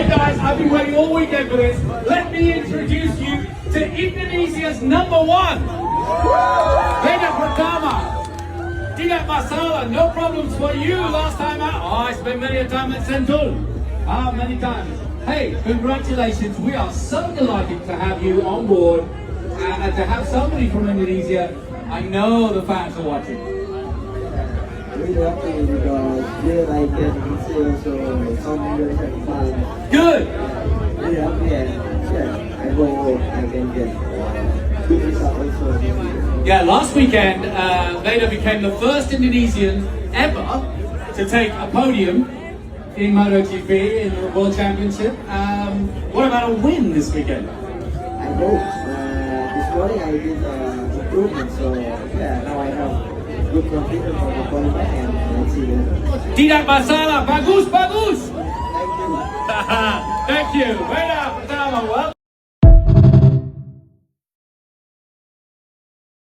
Hey guys, I've been waiting all weekend for this. Let me introduce you to Indonesia's number one. Veda Pratama. Tidak masalah, no problems for you last time out. Oh, I spent many a time at Sentul. Many times. Hey, congratulations. We are so delighted to have you on board and to have somebody from Indonesia. I know the fans are watching. Really happy because really like it. It's also some years and fun. Good. Really happy and yeah, I hope I can get good result also. Yeah, last weekend, Veda became the first Indonesian ever to take a podium in Motogp in the World Championship. What about a win this weekend? I hope. This morning I did improvement, so yeah, now I have good confidence for the qualifying and let's see. Tidak masalah, bagus, bagus. Thank you. Thank you. Veda Pratama, well.